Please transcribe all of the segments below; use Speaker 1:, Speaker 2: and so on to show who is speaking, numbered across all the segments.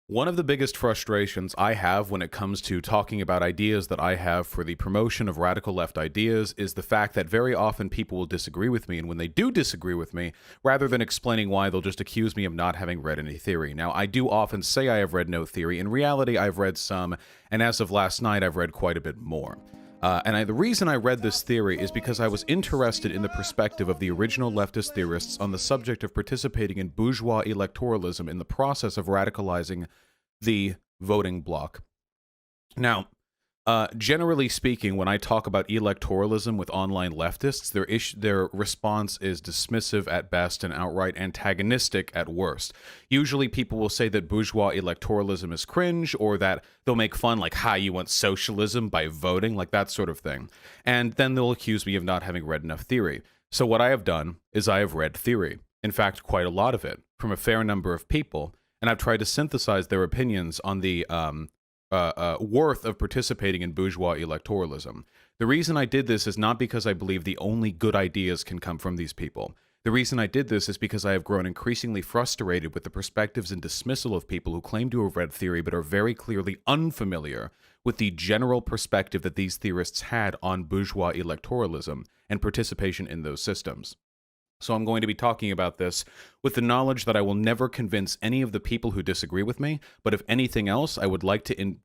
Speaker 1: One of the biggest frustrations I have when it comes to talking about ideas that I have for the promotion of radical left ideas is the fact that very often people will disagree with me, and when they do disagree with me, rather than explaining why, they'll just accuse me of not having read any theory. Now, I do often say I have read no theory. In reality, I've read some, and as of last night, I've read quite a bit more. The reason I read this theory is because I was interested in the perspective of the original leftist theorists on the subject of participating in bourgeois electoralism in the process of radicalizing the voting bloc. Now, generally speaking, when I talk about electoralism with online leftists, their response is dismissive at best and outright antagonistic at worst. Usually people will say that bourgeois electoralism is cringe, or that they'll make fun, like, "Ha, you want socialism by voting," like that sort of thing. And then they'll accuse me of not having read enough theory. So what I have done is I have read theory. In fact, quite a lot of it, from a fair number of people, and I've tried to synthesize their opinions on the worth of participating in bourgeois electoralism. The reason I did this is not because I believe the only good ideas can come from these people. The reason I did this is because I have grown increasingly frustrated with the perspectives and dismissal of people who claim to have read theory but are very clearly unfamiliar with the general perspective that these theorists had on bourgeois electoralism and participation in those systems. So I'm going to be talking about this with the knowledge that I will never convince any of the people who disagree with me, but if anything else, I would like to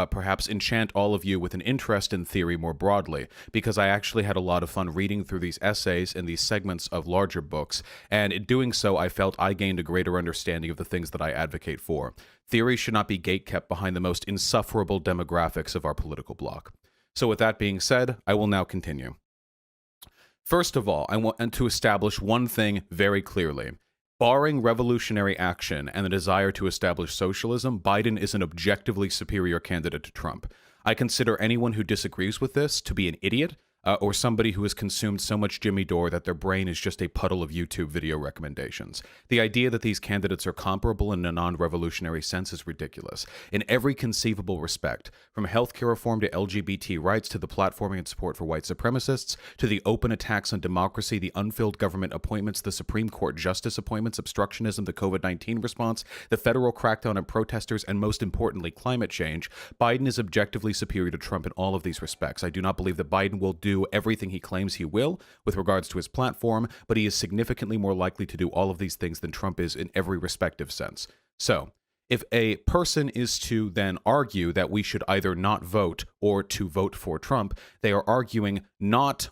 Speaker 1: perhaps enchant all of you with an interest in theory more broadly, because I actually had a lot of fun reading through these essays and these segments of larger books, and in doing so, I felt I gained a greater understanding of the things that I advocate for. Theory should not be gatekept behind the most insufferable demographics of our political bloc. So with that being said, I will now continue. First of all, I want to establish one thing very clearly. Barring revolutionary action and the desire to establish socialism, Biden is an objectively superior candidate to Trump. I consider anyone who disagrees with this to be an idiot, or somebody who has consumed so much Jimmy Dore that their brain is just a puddle of YouTube video recommendations. The idea that these candidates are comparable in a non-revolutionary sense is ridiculous. In every conceivable respect, from healthcare reform to LGBT rights to the platforming and support for white supremacists, to the open attacks on democracy, the unfilled government appointments, the Supreme Court justice appointments, obstructionism, the COVID-19 response, the federal crackdown on protesters, and most importantly, climate change, Biden is objectively superior to Trump in all of these respects. I do not believe that Biden will do everything he claims he will with regards to his platform, but he is significantly more likely to do all of these things than Trump is in every respective sense. So, if a person is to then argue that we should either not vote or to vote for Trump, they are arguing not,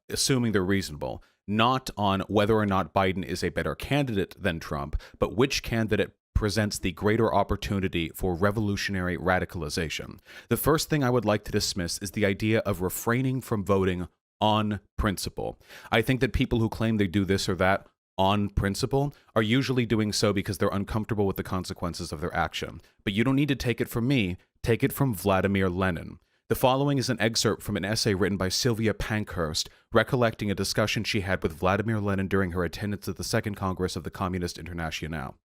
Speaker 1: assuming they're reasonable, not on whether or not Biden is a better candidate than Trump, but which candidate presents the greater opportunity for revolutionary radicalization. The first thing I would like to dismiss is the idea of refraining from voting on principle. I think that people who claim they do this or that on principle are usually doing so because they're uncomfortable with the consequences of their action. But you don't need to take it from me, take it from Vladimir Lenin. The following is an excerpt from an essay written by Sylvia Pankhurst, recollecting a discussion she had with Vladimir Lenin during her attendance at the Second Congress of the Communist Internationale.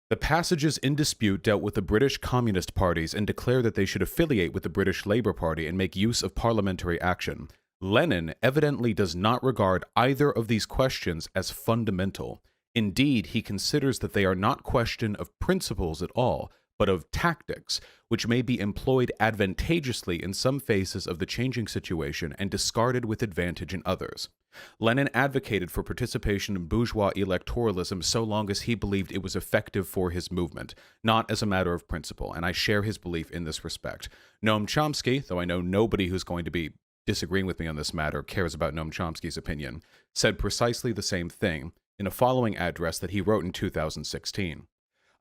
Speaker 1: The passages in dispute dealt with the British Communist parties and declared that they should affiliate with the British Labour Party and make use of parliamentary action. Lenin evidently does not regard either of these questions as fundamental. Indeed, he considers that they are not question of principles at all, but of tactics, which may be employed advantageously in some phases of the changing situation and discarded with advantage in others. Lenin advocated for participation in bourgeois electoralism so long as he believed it was effective for his movement, not as a matter of principle, and I share his belief in this respect. Noam Chomsky, though I know nobody who's going to be disagreeing with me on this matter cares about Noam Chomsky's opinion, said precisely the same thing in a following address that he wrote in 2016.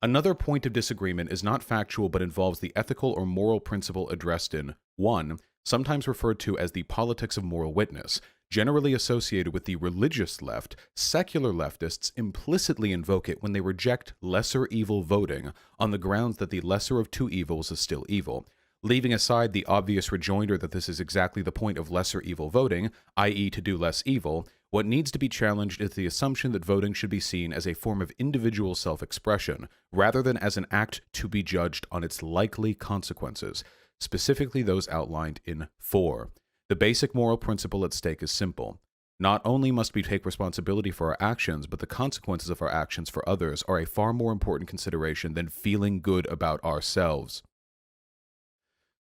Speaker 1: Another point of disagreement is not factual but involves the ethical or moral principle addressed in 1, sometimes referred to as the politics of moral witness. Generally associated with the religious left, secular leftists implicitly invoke it when they reject lesser evil voting on the grounds that the lesser of two evils is still evil. Leaving aside the obvious rejoinder that this is exactly the point of lesser evil voting, i.e. to do less evil, what needs to be challenged is the assumption that voting should be seen as a form of individual self-expression, rather than as an act to be judged on its likely consequences, specifically those outlined in 4. The basic moral principle at stake is simple. Not only must we take responsibility for our actions, but the consequences of our actions for others are a far more important consideration than feeling good about ourselves.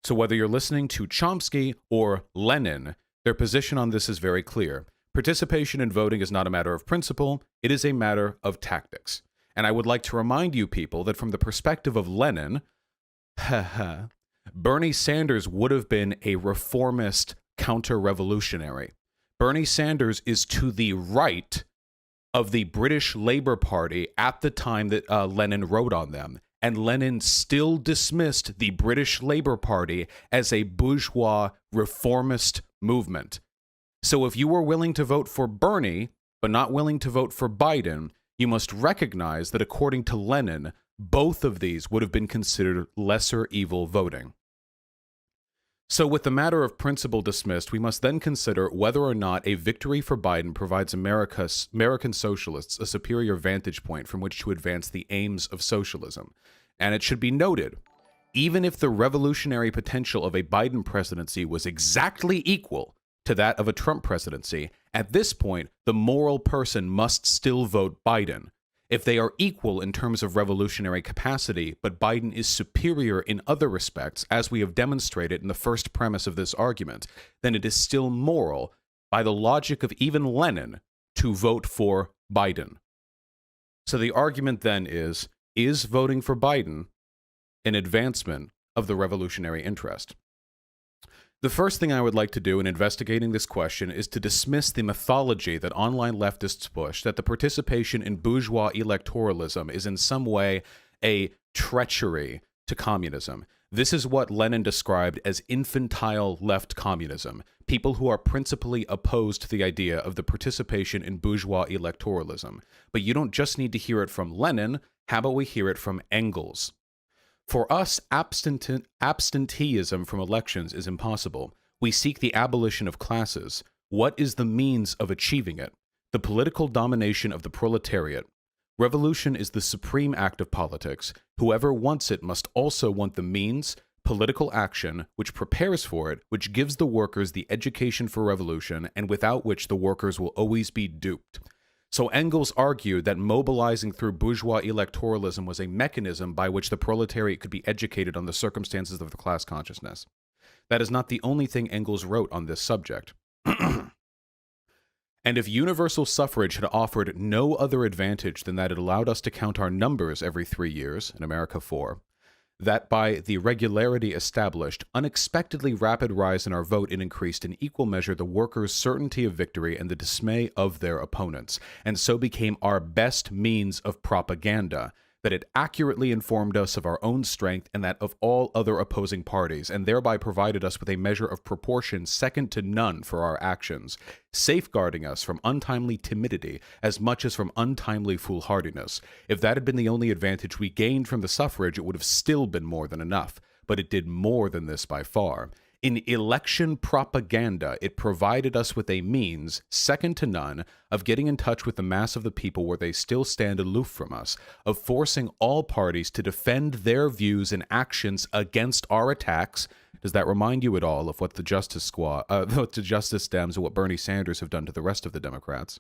Speaker 1: So whether you're listening to Chomsky or Lenin, their position on this is very clear. Participation in voting is not a matter of principle, it is a matter of tactics. And I would like to remind you people that from the perspective of Lenin, Bernie Sanders would have been a reformist counter-revolutionary. Bernie Sanders is to the right of the British Labour Party at the time that Lenin wrote on them. And Lenin still dismissed the British Labour Party as a bourgeois reformist movement. So if you were willing to vote for Bernie, but not willing to vote for Biden, you must recognize that according to Lenin, both of these would have been considered lesser evil voting. So with the matter of principle dismissed, we must then consider whether or not a victory for Biden provides American socialists a superior vantage point from which to advance the aims of socialism. And it should be noted, even if the revolutionary potential of a Biden presidency was exactly equal to that of a Trump presidency, at this point, the moral person must still vote Biden. If they are equal in terms of revolutionary capacity, but Biden is superior in other respects, as we have demonstrated in the first premise of this argument, then it is still moral, by the logic of even Lenin, to vote for Biden. So the argument then is voting for Biden an advancement of the revolutionary interest? The first thing I would like to do in investigating this question is to dismiss the mythology that online leftists push that the participation in bourgeois electoralism is in some way a treachery to communism. This is what Lenin described as infantile left communism, people who are principally opposed to the idea of the participation in bourgeois electoralism. But you don't just need to hear it from Lenin, how about we hear it from Engels? For us, absenteeism from elections is impossible. We seek the abolition of classes. What is the means of achieving it? The political domination of the proletariat. Revolution is the supreme act of politics. Whoever wants it must also want the means, political action, which prepares for it, which gives the workers the education for revolution, and without which the workers will always be duped. So Engels argued that mobilizing through bourgeois electoralism was a mechanism by which the proletariat could be educated on the circumstances of the class consciousness. That is not the only thing Engels wrote on this subject. And if universal suffrage had offered no other advantage than that it allowed us to count our numbers every 3 years, in America 4, that by the regularity established, unexpectedly rapid rise in our vote, it increased in equal measure the workers' certainty of victory and the dismay of their opponents, and so became our best means of propaganda, that it accurately informed us of our own strength and that of all other opposing parties, and thereby provided us with a measure of proportion second to none for our actions, safeguarding us from untimely timidity as much as from untimely foolhardiness. If that had been the only advantage we gained from the suffrage, it would have still been more than enough, but it did more than this by far. In election propaganda, it provided us with a means, second to none, of getting in touch with the mass of the people where they still stand aloof from us, of forcing all parties to defend their views and actions against our attacks. Does that remind you at all of what the Justice Squad, the Justice Dems, and what Bernie Sanders have done to the rest of the Democrats?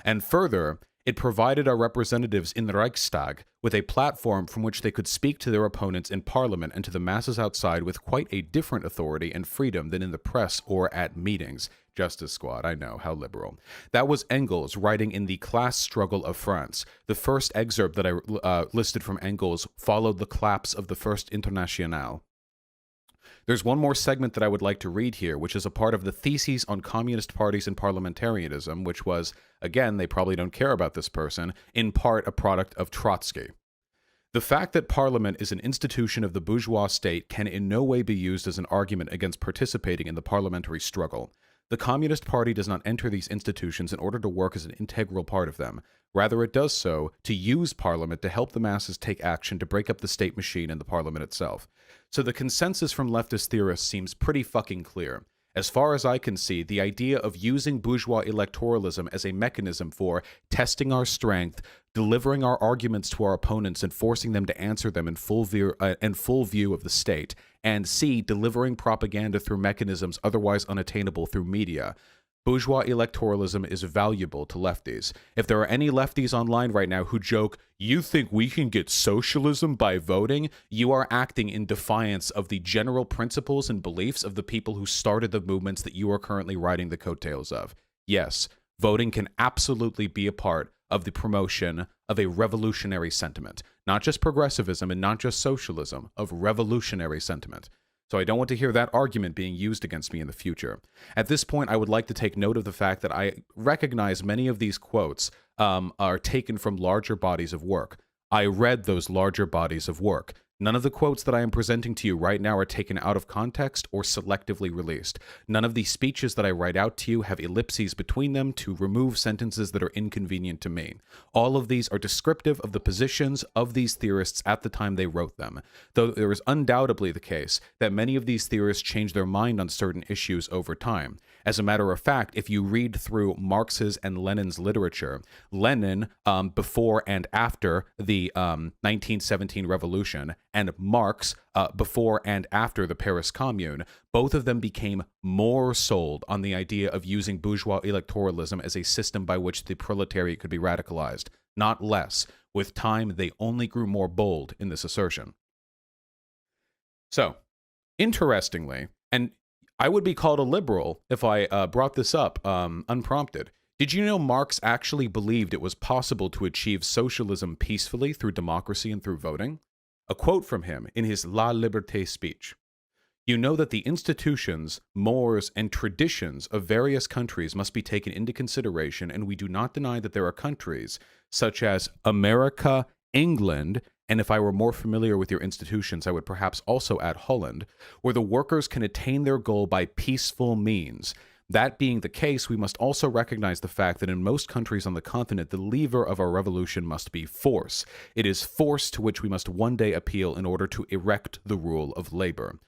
Speaker 1: And further, it provided our representatives in the Reichstag with a platform from which they could speak to their opponents in Parliament and to the masses outside with quite a different authority and freedom than in the press or at meetings. Justice Squad, I know, how liberal. That was Engels writing in The Class Struggle of France. The first excerpt that I listed from Engels followed the collapse of the First Internationale. There's one more segment that I would like to read here, which is a part of the Theses on Communist Parties and Parliamentarism, which was, again, they probably don't care about this person, in part a product of Trotsky. The fact that Parliament is an institution of the bourgeois state can in no way be used as an argument against participating in the parliamentary struggle. The Communist Party does not enter these institutions in order to work as an integral part of them. Rather, it does so to use Parliament to help the masses take action to break up the state machine and the Parliament itself. So the consensus from leftist theorists seems pretty fucking clear. As far as I can see, the idea of using bourgeois electoralism as a mechanism for testing our strength, delivering our arguments to our opponents and forcing them to answer them in full view of the state, and C, delivering propaganda through mechanisms otherwise unattainable through media. bourgeois electoralism is valuable to lefties. If there are any lefties online right now who joke, you think we can get socialism by voting? You are acting in defiance of the general principles and beliefs of the people who started the movements that you are currently riding the coattails of. Yes, voting can absolutely be a part of the promotion of a revolutionary sentiment, not just progressivism and not just socialism, of revolutionary sentiment. So I don't want to hear that argument being used against me in the future. At this point, I would like to take note of the fact that I recognize many of these quotes are taken from larger bodies of work. I read those larger bodies of work. None of the quotes that I am presenting to you right now are taken out of context or selectively released. None of the speeches that I write out to you have ellipses between them to remove sentences that are inconvenient to me. All of these are descriptive of the positions of these theorists at the time they wrote them, though there is undoubtedly the case that many of these theorists change their mind on certain issues over time. As a matter of fact, if you read through Marx's and Lenin's literature, Lenin, before and after the 1917 revolution, and Marx, before and after the Paris Commune, both of them became more sold on the idea of using bourgeois electoralism as a system by which the proletariat could be radicalized, not less. With time, they only grew more bold in this assertion. So, interestingly, and I would be called a liberal if I brought this up unprompted. Did you know Marx actually believed it was possible to achieve socialism peacefully through democracy and through voting? A quote from him in his La Liberté speech. You know that the institutions, mores, and traditions of various countries must be taken into consideration, and we do not deny that there are countries, such as America, England, and if I were more familiar with your institutions, I would perhaps also add Holland, where the workers can attain their goal by peaceful means. That being the case, we must also recognize the fact that in most countries on the continent, the lever of our revolution must be force. It is force to which we must one day appeal in order to erect the rule of labor.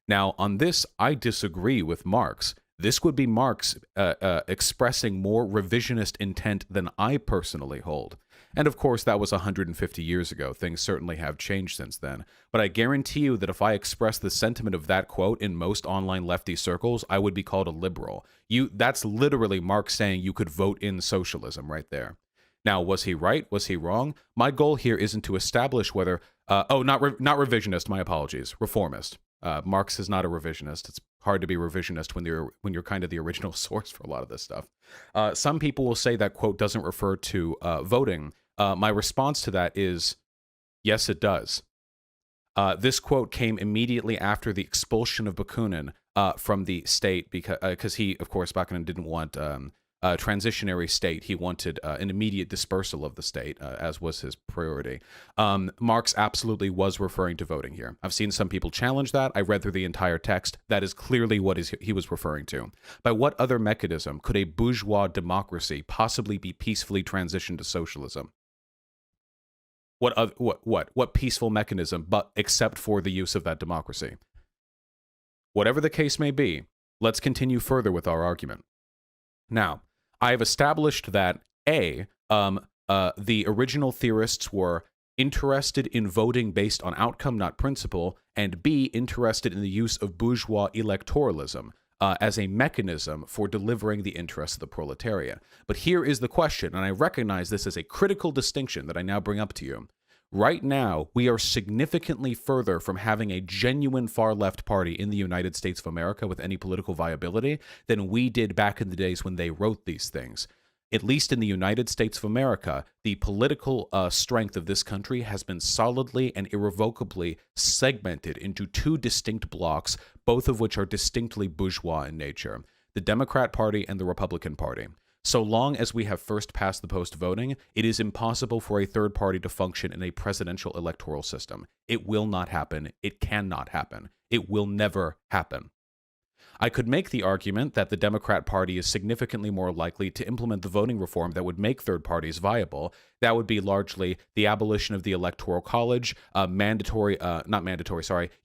Speaker 1: Now, on this, I disagree with Marx. This would be Marx expressing more revisionist intent than I personally hold. And of course, that was 150 years ago. Things certainly have changed since then. But I guarantee you that if I expressed the sentiment of that quote in most online lefty circles, I would be called a liberal. That's literally Marx saying you could vote in socialism right there. Now, was he right? Was he wrong? My goal here isn't to establish whether... not revisionist, my apologies. Reformist. Marx is not a revisionist. It's hard to be revisionist when you're kind of the original source for a lot of this stuff. Some people will say that quote doesn't refer to voting. My response to that is, yes, it does. This quote came immediately after the expulsion of Bakunin from the state because he, of course, Bakunin didn't want a transitionary state. He wanted an immediate dispersal of the state, as was his priority. Marx absolutely was referring to voting here. I've seen some people challenge that. I read through the entire text. That is clearly what he was referring to. By what other mechanism could a bourgeois democracy possibly be peacefully transitioned to socialism? What peaceful mechanism, but except for the use of that democracy? Whatever the case may be, let's continue further with our argument. Now, I have established that A, the original theorists were interested in voting based on outcome, not principle, and B, interested in the use of bourgeois electoralism as a mechanism for delivering the interests of the proletariat. But here is the question, and I recognize this as a critical distinction that I now bring up to you. Right now, we are significantly further from having a genuine far-left party in the United States of America with any political viability than we did back in the days when they wrote these things. At least in the United States of America, the political strength of this country has been solidly and irrevocably segmented into two distinct blocks, both of which are distinctly bourgeois in nature: the Democrat Party and the Republican Party. So long as we have first past the post voting, it is impossible for a third party to function in a presidential electoral system. It will not happen. It cannot happen. It will never happen. I could make the argument that the Democrat Party is significantly more likely to implement the voting reform that would make third parties viable. That would be largely the abolition of the Electoral College,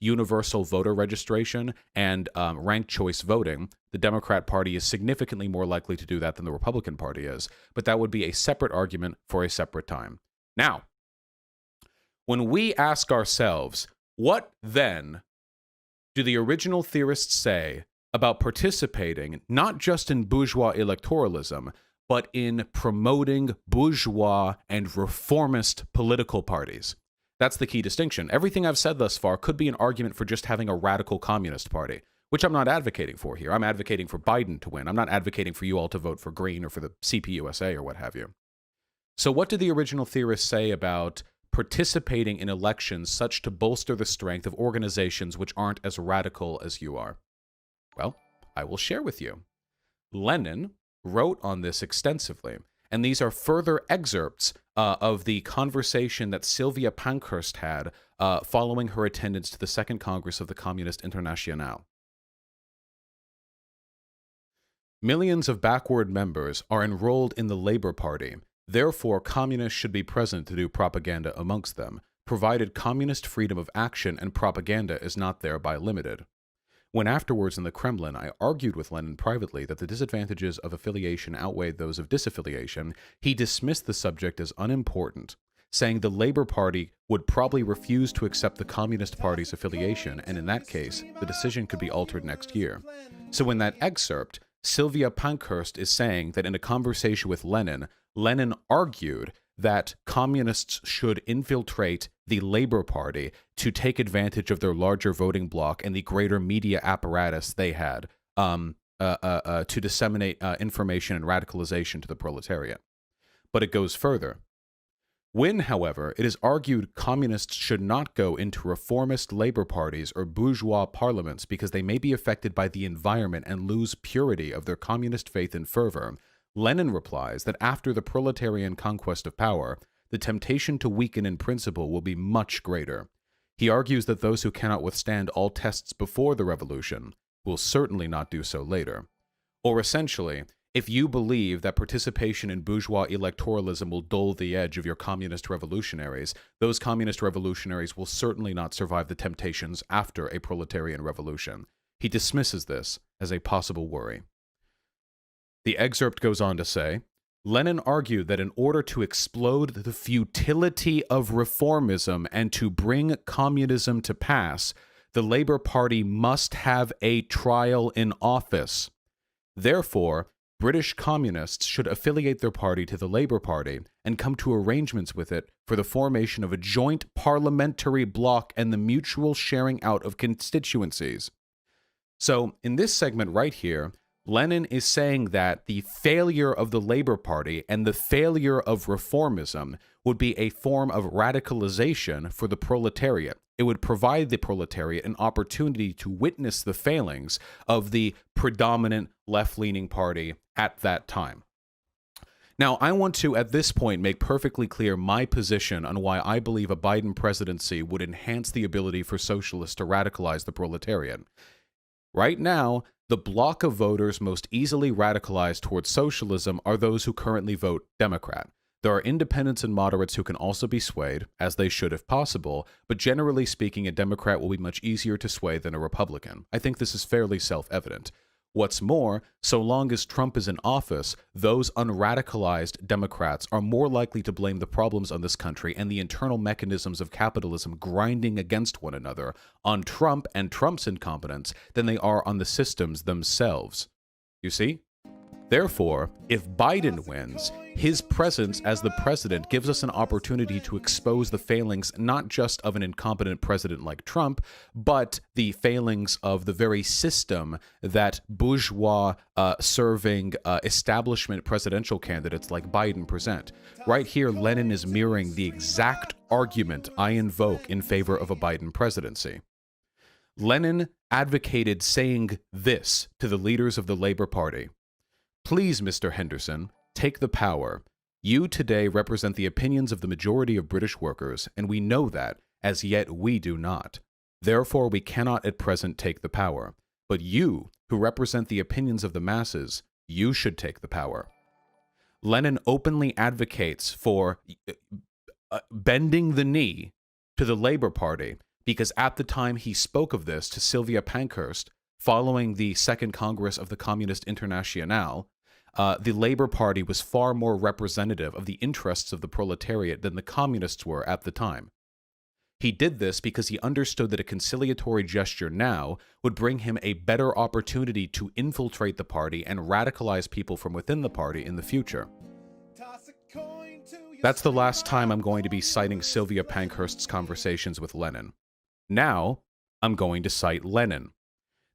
Speaker 1: universal voter registration, and ranked choice voting. The Democrat Party is significantly more likely to do that than the Republican Party is, but that would be a separate argument for a separate time. Now, when we ask ourselves, what then do the original theorists say about participating not just in bourgeois electoralism, but in promoting bourgeois and reformist political parties. That's the key distinction. Everything I've said thus far could be an argument for just having a radical communist party, which I'm not advocating for here. I'm advocating for Biden to win. I'm not advocating for you all to vote for Green or for the CPUSA or what have you. So what did the original theorists say about participating in elections such to bolster the strength of organizations which aren't as radical as you are? Well, I will share with you. Lenin wrote on this extensively, and these are further excerpts of the conversation that Sylvia Pankhurst had following her attendance to the Second Congress of the Communist Internationale. Millions of backward members are enrolled in the Labour Party. Therefore, communists should be present to do propaganda amongst them, provided communist freedom of action and propaganda is not thereby limited. When afterwards in the Kremlin I argued with Lenin privately that the disadvantages of affiliation outweighed those of disaffiliation, he dismissed the subject as unimportant, saying the Labour Party would probably refuse to accept the Communist Party's affiliation, and in that case, the decision could be altered next year. So in that excerpt, Sylvia Pankhurst is saying that in a conversation with Lenin, Lenin argued that communists should infiltrate the Labour Party to take advantage of their larger voting bloc and the greater media apparatus they had to disseminate information and radicalization to the proletariat. But it goes further. When, however, it is argued communists should not go into reformist labor parties or bourgeois parliaments because they may be affected by the environment and lose purity of their communist faith and fervor, Lenin replies that after the proletarian conquest of power, the temptation to weaken in principle will be much greater. He argues that those who cannot withstand all tests before the revolution will certainly not do so later. Or essentially, if you believe that participation in bourgeois electoralism will dull the edge of your communist revolutionaries, those communist revolutionaries will certainly not survive the temptations after a proletarian revolution. He dismisses this as a possible worry. The excerpt goes on to say, Lenin argued that in order to explode the futility of reformism and to bring communism to pass, the Labour Party must have a trial in office. Therefore, British communists should affiliate their party to the Labour Party and come to arrangements with it for the formation of a joint parliamentary bloc and the mutual sharing out of constituencies. So, in this segment right here, Lenin is saying that the failure of the Labour Party and the failure of reformism would be a form of radicalization for the proletariat. It would provide the proletariat an opportunity to witness the failings of the predominant left-leaning party at that time. Now, I want to, at this point, make perfectly clear my position on why I believe a Biden presidency would enhance the ability for socialists to radicalize the proletariat. Right now, the bloc of voters most easily radicalized towards socialism are those who currently vote Democrat. There are independents and moderates who can also be swayed, as they should if possible, but generally speaking, a Democrat will be much easier to sway than a Republican. I think this is fairly self-evident. What's more, so long as Trump is in office, those unradicalized Democrats are more likely to blame the problems on this country and the internal mechanisms of capitalism grinding against one another on Trump and Trump's incompetence than they are on the systems themselves. You see? Therefore, if Biden wins, his presence as the president gives us an opportunity to expose the failings not just of an incompetent president like Trump, but the failings of the very system that bourgeois-serving establishment presidential candidates like Biden present. Right here, Lenin is mirroring the exact argument I invoke in favor of a Biden presidency. Lenin advocated saying this to the leaders of the Labour Party. Please, Mr. Henderson, take the power. You today represent the opinions of the majority of British workers, and we know that, as yet we do not. Therefore, we cannot at present take the power. But you, who represent the opinions of the masses, you should take the power. Lenin openly advocates for bending the knee to the Labour Party, because at the time he spoke of this to Sylvia Pankhurst, following the Second Congress of the Communist Internationale, the Labour Party was far more representative of the interests of the proletariat than the communists were at the time. He did this because he understood that a conciliatory gesture now would bring him a better opportunity to infiltrate the party and radicalize people from within the party in the future. That's the last time I'm going to be citing Sylvia Pankhurst's conversations with Lenin. Now, I'm going to cite Lenin.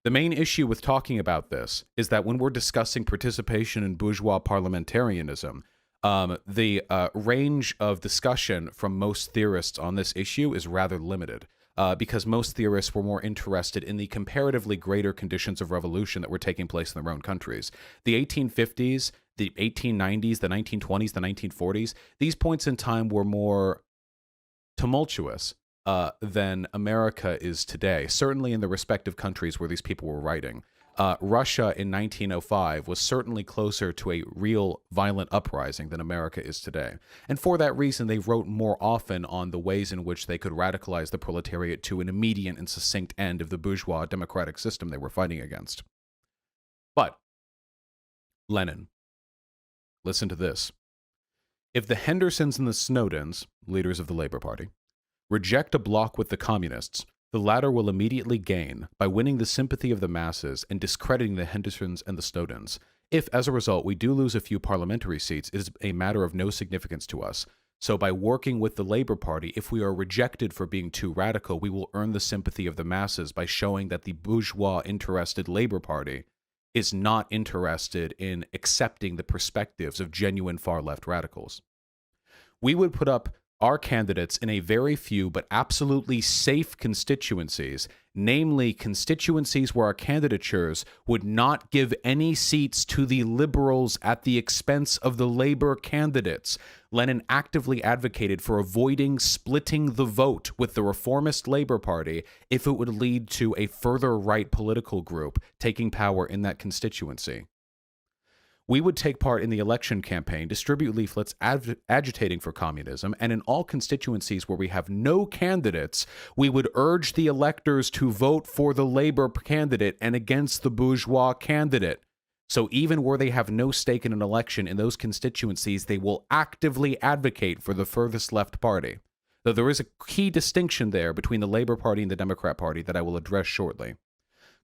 Speaker 1: The main issue with talking about this is that when we're discussing participation in bourgeois parliamentarism, the range of discussion from most theorists on this issue is rather limited, because most theorists were more interested in the comparatively greater conditions of revolution that were taking place in their own countries. The 1850s, the 1890s, the 1920s, the 1940s, these points in time were more tumultuous than America is today, certainly in the respective countries where these people were writing. Russia in 1905 was certainly closer to a real violent uprising than America is today. And for that reason, they wrote more often on the ways in which they could radicalize the proletariat to an immediate and succinct end of the bourgeois democratic system they were fighting against. But Lenin, listen to this. If the Hendersons and the Snowdens, leaders of the Labour Party, reject a bloc with the communists, the latter will immediately gain by winning the sympathy of the masses and discrediting the Hendersons and the Snowdens. If, as a result, we do lose a few parliamentary seats, it is a matter of no significance to us. So by working with the Labour Party, if we are rejected for being too radical, we will earn the sympathy of the masses by showing that the bourgeois-interested Labour Party is not interested in accepting the perspectives of genuine far-left radicals. We would put up our candidates in a very few but absolutely safe constituencies, namely constituencies where our candidatures would not give any seats to the liberals at the expense of the Labour candidates. Lenin actively advocated for avoiding splitting the vote with the reformist Labour Party if it would lead to a further right political group taking power in that constituency. We would take part in the election campaign, distribute leaflets agitating for communism, and in all constituencies where we have no candidates, we would urge the electors to vote for the Labour candidate and against the bourgeois candidate. So even where they have no stake in an election in those constituencies, they will actively advocate for the furthest left party. Though there is a key distinction there between the Labour Party and the Democrat Party that I will address shortly.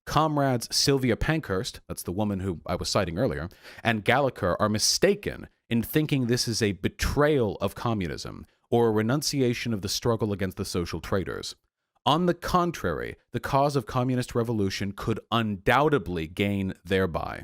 Speaker 1: Comrades Sylvia Pankhurst, that's the woman who I was citing earlier, and Gallagher are mistaken in thinking this is a betrayal of communism or a renunciation of the struggle against the social traitors. On the contrary, the cause of communist revolution could undoubtedly gain thereby.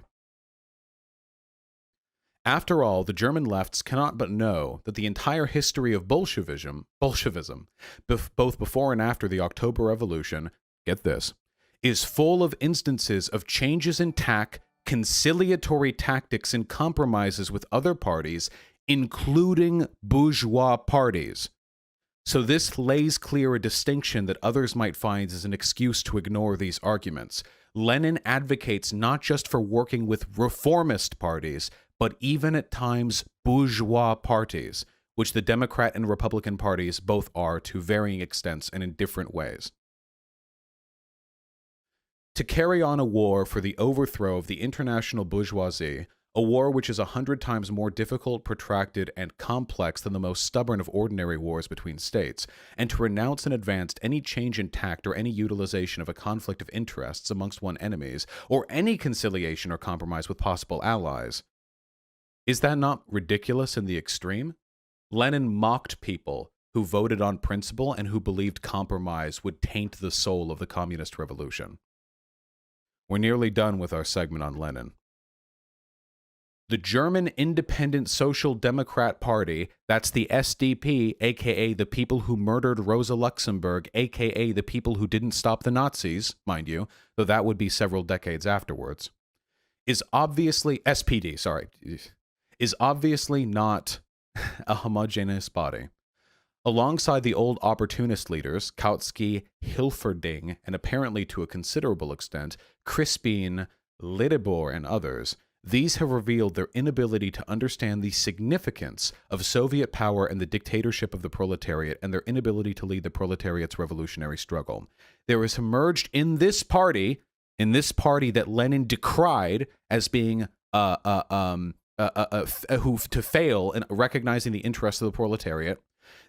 Speaker 1: After all, the German lefts cannot but know that the entire history of Bolshevism, both before and after the October Revolution, get this, is full of instances of changes in tack, conciliatory tactics, and compromises with other parties, including bourgeois parties. So this lays clear a distinction that others might find as an excuse to ignore these arguments. Lenin advocates not just for working with reformist parties, but even at times bourgeois parties, which the Democrat and Republican parties both are to varying extents and in different ways. To carry on a war for the overthrow of the international bourgeoisie, a war which is 100 times more difficult, protracted, and complex than the most stubborn of ordinary wars between states, and to renounce in advance any change in tact or any utilization of a conflict of interests amongst one's enemies, or any conciliation or compromise with possible allies. Is that not ridiculous in the extreme? Lenin mocked people who voted on principle and who believed compromise would taint the soul of the communist revolution. We're nearly done with our segment on Lenin. The German Independent Social Democrat Party, that's the SDP, aka the people who murdered Rosa Luxemburg, aka the people who didn't stop the Nazis, mind you, though that would be several decades afterwards, is obviously, SPD, sorry, is obviously not a homogeneous body. Alongside the old opportunist leaders, Kautsky, Hilferding, and apparently to a considerable extent, Crispin, Lidebor, and others, these have revealed their inability to understand the significance of Soviet power and the dictatorship of the proletariat and their inability to lead the proletariat's revolutionary struggle. There has emerged in this party that Lenin decried as being who to fail in recognizing the interests of the proletariat,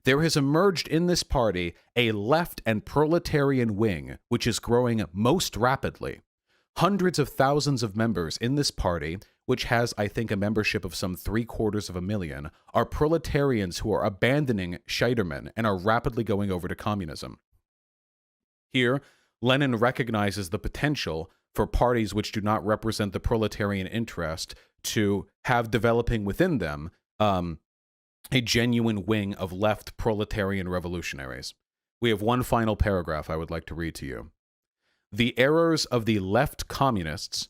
Speaker 1: There has emerged in this party a left and proletarian wing, which is growing most rapidly. Hundreds of thousands of members in this party, which has, I think, a membership of some 750,000, are proletarians who are abandoning Scheiderman and are rapidly going over to communism. Here, Lenin recognizes the potential for parties which do not represent the proletarian interest to have developing within them a genuine wing of left proletarian revolutionaries. We have one final paragraph I would like to read to you. The errors of the left communists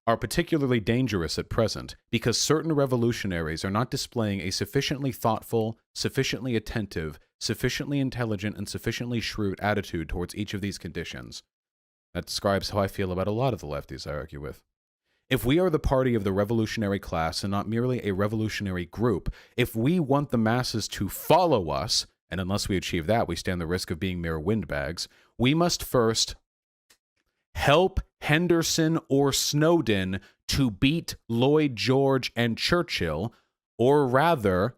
Speaker 1: are particularly dangerous at present because certain revolutionaries are not displaying a sufficiently thoughtful, sufficiently attentive, sufficiently intelligent, and sufficiently shrewd attitude towards each of these conditions. That describes how I feel about a lot of the lefties I argue with. If we are the party of the revolutionary class and not merely a revolutionary group, if we want the masses to follow us, and unless we achieve that, we stand the risk of being mere windbags, we must first help Henderson or Snowden to beat Lloyd George and Churchill, or rather,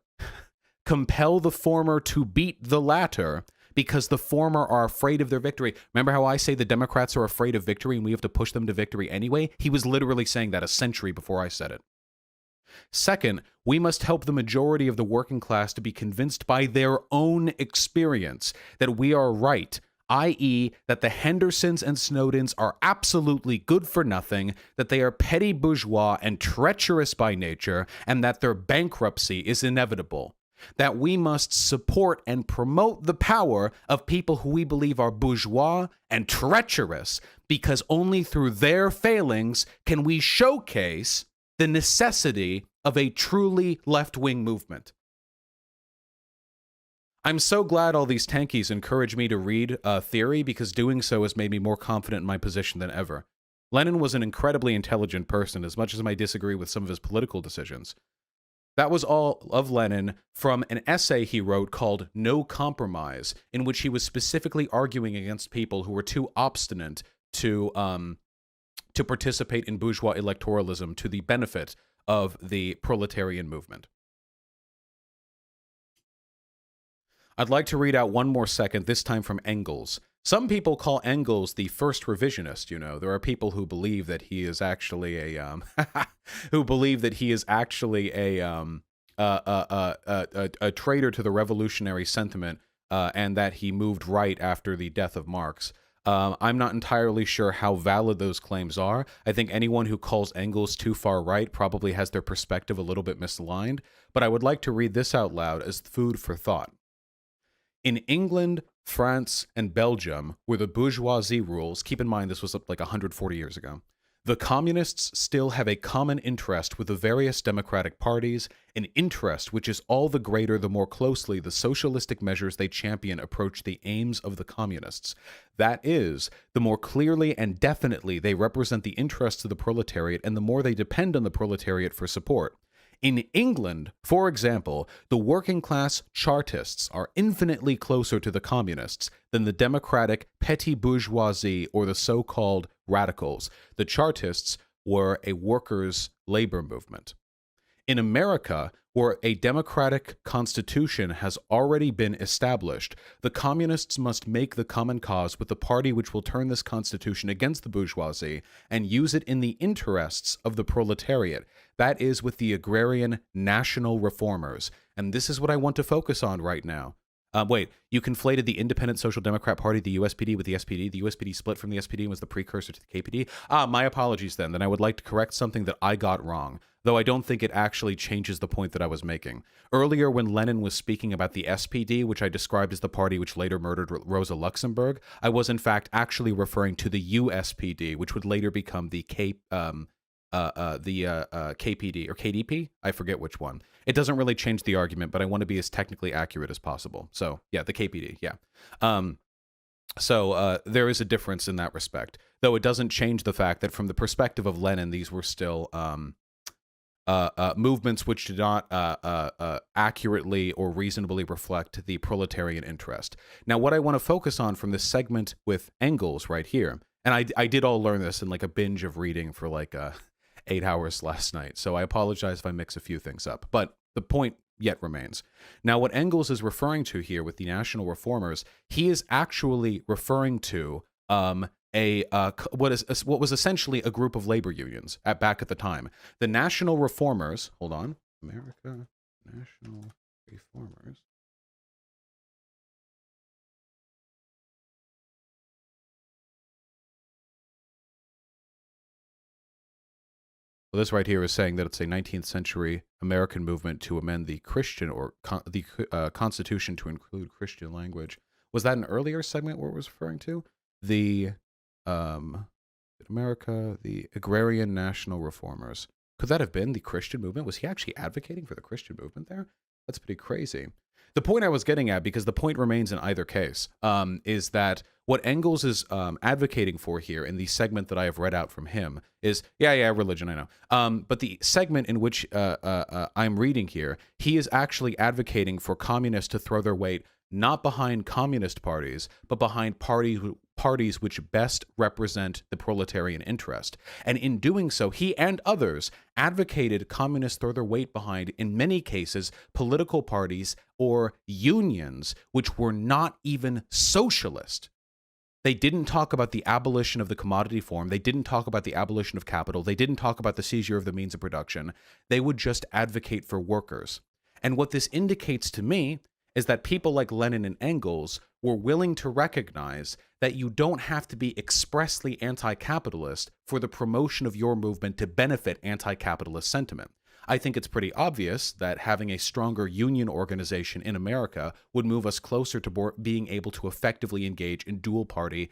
Speaker 1: compel the former to beat the latter, because the former are afraid of their victory. Remember how I say the Democrats are afraid of victory and we have to push them to victory anyway? He was literally saying that a century before I said it. Second, we must help the majority of the working class to be convinced by their own experience that we are right, i.e., that the Hendersons and Snowdens are absolutely good for nothing, that they are petty bourgeois and treacherous by nature, and that their bankruptcy is inevitable. That we must support and promote the power of people who we believe are bourgeois and treacherous, because only through their failings can we showcase the necessity of a truly left-wing movement. I'm so glad all these tankies encourage me to read theory, because doing so has made me more confident in my position than ever. Lenin was an incredibly intelligent person, as much as I might disagree with some of his political decisions. That was all of Lenin from an essay he wrote called No Compromise, in which he was specifically arguing against people who were too obstinate to participate in bourgeois electoralism to the benefit of the proletarian movement. I'd like to read out one more second, this time from Engels. Some people call Engels the first revisionist, you know. There are people who believe that he is actually a a traitor to the revolutionary sentiment, and that he moved right after the death of Marx. I'm not entirely sure how valid those claims are. I think anyone who calls Engels too far right probably has their perspective a little bit misaligned, but I would like to read this out loud as food for thought. In England, France, and Belgium, where the bourgeoisie rules, keep in mind this was like 140 years ago, the communists still have a common interest with the various democratic parties, an interest which is all the greater the more closely the socialistic measures they champion approach the aims of the communists. That is, the more clearly and definitely they represent the interests of the proletariat and the more they depend on the proletariat for support. In England, for example, the working class Chartists are infinitely closer to the communists than the democratic petty bourgeoisie or the so-called radicals. The Chartists were a workers' labor movement. In America, where a democratic constitution has already been established, the communists must make the common cause with the party which will turn this constitution against the bourgeoisie and use it in the interests of the proletariat. That is, with the agrarian national reformers. And this is what I want to focus on right now. Wait, you conflated the Independent Social Democrat Party, the USPD, with the SPD. The USPD split from the SPD and was the precursor to the KPD. My apologies then. Then I would like to correct something that I got wrong, though I don't think it actually changes the point that I was making. Earlier, when Lenin was speaking about the SPD, which I described as the party which later murdered Rosa Luxemburg, I was in fact actually referring to the USPD, which would later become the KPD or KDP. I forget which one. It doesn't really change the argument, but I want to be as technically accurate as possible. So yeah, the KPD. Yeah. So there is a difference in that respect, though it doesn't change the fact that from the perspective of Lenin, these were still movements which did not accurately or reasonably reflect the proletarian interest. Now, what I want to focus on from this segment with Engels right here, and I did all learn this in like a binge of reading for like 8 hours last night, so I apologize if I mix a few things up. But the point yet remains. Now, what Engels is referring to here with the national reformers, he is actually referring to what was essentially a group of labor unions back at the time. The national reformers, hold on, America National Reformers. Well, this right here is saying that it's a 19th century American movement to amend the Christian or Constitution to include Christian language. Was that an earlier segment where it was referring to? The America, the Agrarian National Reformers. Could that have been the Christian movement? Was he actually advocating for the Christian movement there? That's pretty crazy. The point I was getting at, because the point remains in either case, is that what Engels is advocating for here in the segment that I have read out from him is, religion, I know. But the segment in which I'm reading here, he is actually advocating for communists to throw their weight not behind communist parties, but behind parties which best represent the proletarian interest. And in doing so, he and others advocated communists throw their weight behind, in many cases, political parties or unions which were not even socialist. They didn't talk about the abolition of the commodity form. They didn't talk about the abolition of capital. They didn't talk about the seizure of the means of production. They would just advocate for workers. And what this indicates to me is that people like Lenin and Engels were willing to recognize that you don't have to be expressly anti-capitalist for the promotion of your movement to benefit anti-capitalist sentiment. I think it's pretty obvious that having a stronger union organization in America would move us closer to being able to effectively engage in dual-party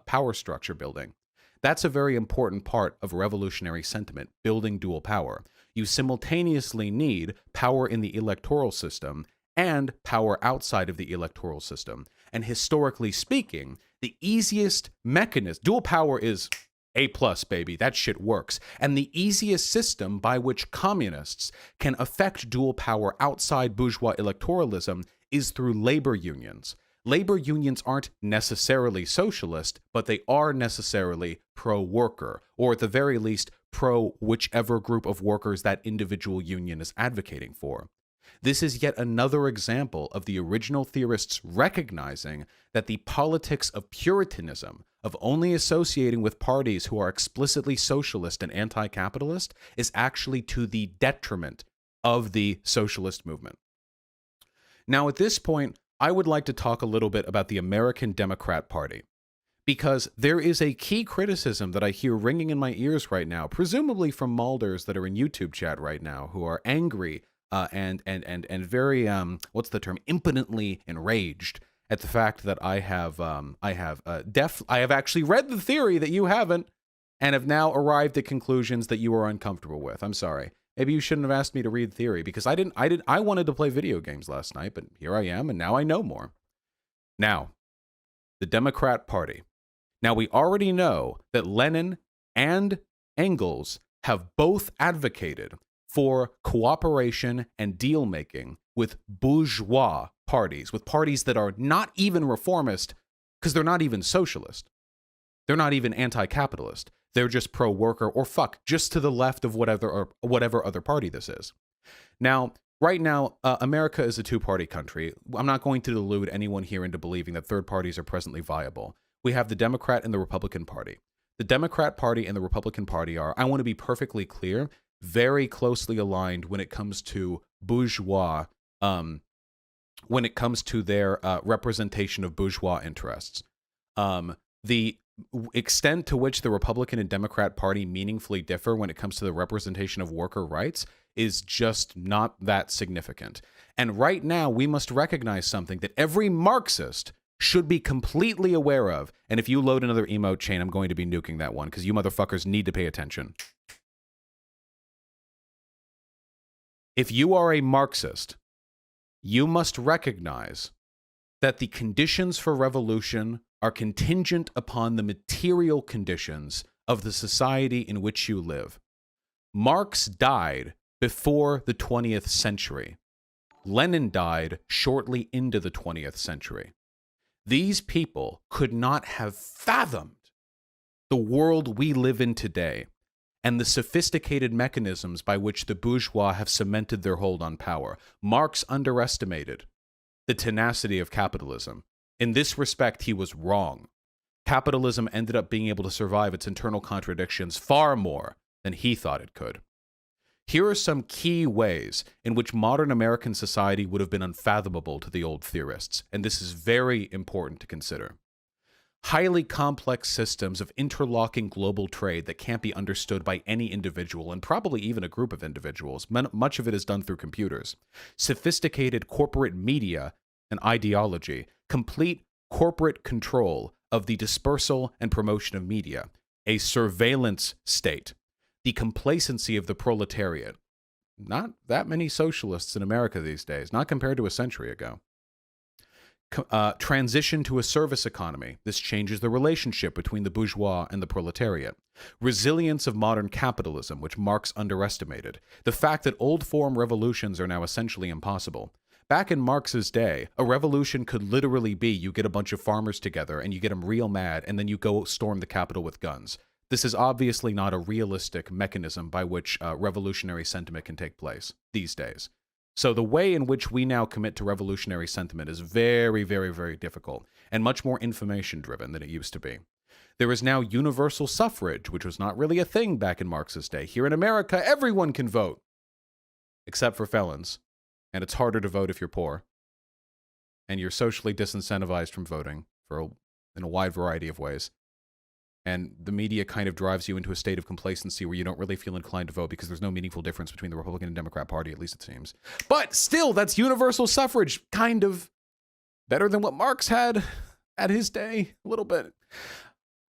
Speaker 1: power structure building. That's a very important part of revolutionary sentiment, building dual power. You simultaneously need power in the electoral system and power outside of the electoral system. And historically speaking, the easiest mechanism, dual power is A+, baby, that shit works. And the easiest system by which communists can affect dual power outside bourgeois electoralism is through labor unions. Labor unions aren't necessarily socialist, but they are necessarily pro-worker, or at the very least, pro whichever group of workers that individual union is advocating for. This is yet another example of the original theorists recognizing that the politics of Puritanism, of only associating with parties who are explicitly socialist and anti-capitalist, is actually to the detriment of the socialist movement. Now, at this point, I would like to talk a little bit about the American Democrat Party, because there is a key criticism that I hear ringing in my ears right now, presumably from Malders that are in YouTube chat right now, who are angry and very what's the term, impotently enraged at the fact that I have actually read the theory that you haven't, and have now arrived at conclusions that you are uncomfortable with. I'm sorry. Maybe you shouldn't have asked me to read theory, because I wanted to play video games last night, but here I am, and now I know more. Now, the Democrat Party. Now, we already know that Lenin and Engels have both advocated for cooperation and deal-making with bourgeois parties, with parties that are not even reformist, because they're not even socialist. They're not even anti-capitalist. They're just pro-worker, or just to the left of whatever other party this is. Now, right now, America is a two-party country. I'm not going to delude anyone here into believing that third parties are presently viable. We have the Democrat and the Republican Party. The Democrat Party and the Republican Party are, I want to be perfectly clear, very closely aligned when it comes to bourgeois, when it comes to their representation of bourgeois interests. The extent to which the Republican and Democrat Party meaningfully differ when it comes to the representation of worker rights is just not that significant. And right now, we must recognize something that every Marxist should be completely aware of. And if you load another emote chain, I'm going to be nuking that one, because you motherfuckers need to pay attention. If you are a Marxist, you must recognize that the conditions for revolution are contingent upon the material conditions of the society in which you live. Marx died before the 20th century. Lenin died shortly into the 20th century. These people could not have fathomed the world we live in today. and the sophisticated mechanisms by which the bourgeois have cemented their hold on power. Marx underestimated the tenacity of capitalism. In this respect, he was wrong. Capitalism ended up being able to survive its internal contradictions far more than he thought it could. Here are some key ways in which modern American society would have been unfathomable to the old theorists, and this is very important to consider. Highly complex systems of interlocking global trade that can't be understood by any individual, and probably even a group of individuals. Much of it is done through computers. Sophisticated corporate media and ideology. Complete corporate control of the dispersal and promotion of media. A surveillance state. The complacency of the proletariat. Not that many socialists in America these days, not compared to a century ago. Transition to a service economy. This changes the relationship between the bourgeois and the proletariat. Resilience of modern capitalism, which Marx underestimated. The fact that old-form revolutions are now essentially impossible. Back in Marx's day, a revolution could literally be you get a bunch of farmers together and you get them real mad and then you go storm the Capitol with guns. This is obviously not a realistic mechanism by which revolutionary sentiment can take place these days. So the way in which we now commit to revolutionary sentiment is very, very, very difficult and much more information-driven than it used to be. There is now universal suffrage, which was not really a thing back in Marx's day. Here in America, everyone can vote, except for felons. And it's harder to vote if you're poor. And you're socially disincentivized from voting in a wide variety of ways. And the media kind of drives you into a state of complacency where you don't really feel inclined to vote because there's no meaningful difference between the Republican and Democrat Party, at least it seems. But still, that's universal suffrage, kind of better than what Marx had at his day, a little bit.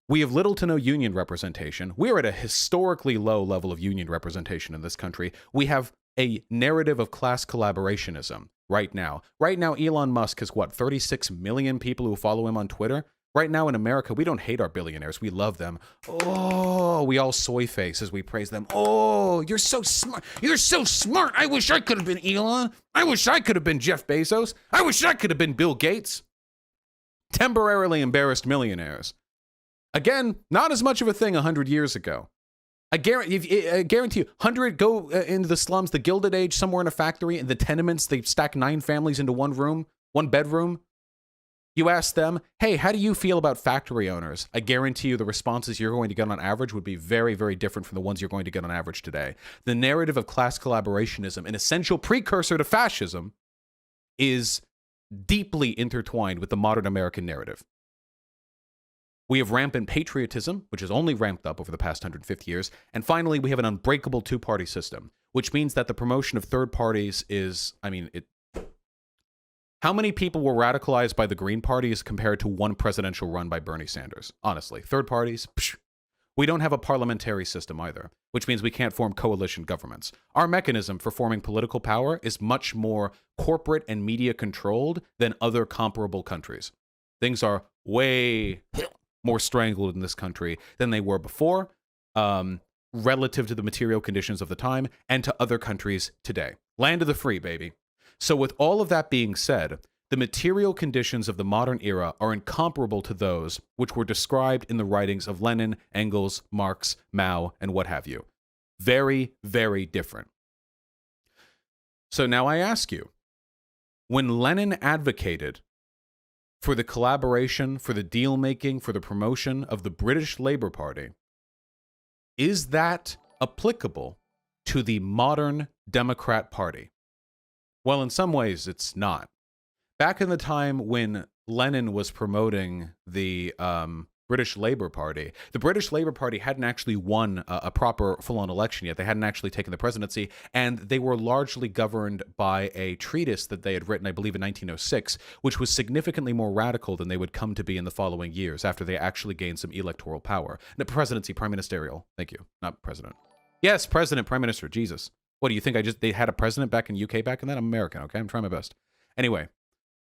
Speaker 1: We have little to no union representation. We are at a historically low level of union representation in this country. We have a narrative of class collaborationism right now. Right now, Elon Musk has, 36 million people who follow him on Twitter? Right now in America, we don't hate our billionaires. We love them. Oh, we all soy face as we praise them. Oh, you're so smart. You're so smart. I wish I could have been Elon. I wish I could have been Jeff Bezos. I wish I could have been Bill Gates. Temporarily embarrassed millionaires. Again, not as much of a thing 100 years ago. I guarantee you, go into the slums, the Gilded Age, somewhere in a factory, in the tenements, they stack 9 families into one room, one bedroom. You ask them, hey, how do you feel about factory owners? I guarantee you the responses you're going to get on average would be very, very different from the ones you're going to get on average today. The narrative of class collaborationism, an essential precursor to fascism, is deeply intertwined with the modern American narrative. We have rampant patriotism, which has only ramped up over the past 150 years. And finally, we have an unbreakable two-party system, which means that the promotion of third parties is, how many people were radicalized by the Green Party as compared to one presidential run by Bernie Sanders? Honestly, third parties, psh. We don't have a parliamentary system either, which means we can't form coalition governments. Our mechanism for forming political power is much more corporate and media controlled than other comparable countries. Things are way more strangled in this country than they were before, relative to the material conditions of the time and to other countries today. Land of the free, baby. So with all of that being said, the material conditions of the modern era are incomparable to those which were described in the writings of Lenin, Engels, Marx, Mao, and what have you. Very, very different. So now I ask you, when Lenin advocated for the collaboration, for the deal-making, for the promotion of the British Labour Party, is that applicable to the modern Democrat Party? Well, in some ways, it's not. Back in the time when Lenin was promoting the British Labour Party, the British Labour Party hadn't actually won a proper full-on election yet. They hadn't actually taken the presidency, and they were largely governed by a treatise that they had written, I believe, in 1906, which was significantly more radical than they would come to be in the following years after they actually gained some electoral power. The presidency, prime ministerial. Thank you. Not president. Yes, president, prime minister. Jesus. What do you think? They had a president back in UK back in then? I'm American, okay? I'm trying my best. Anyway,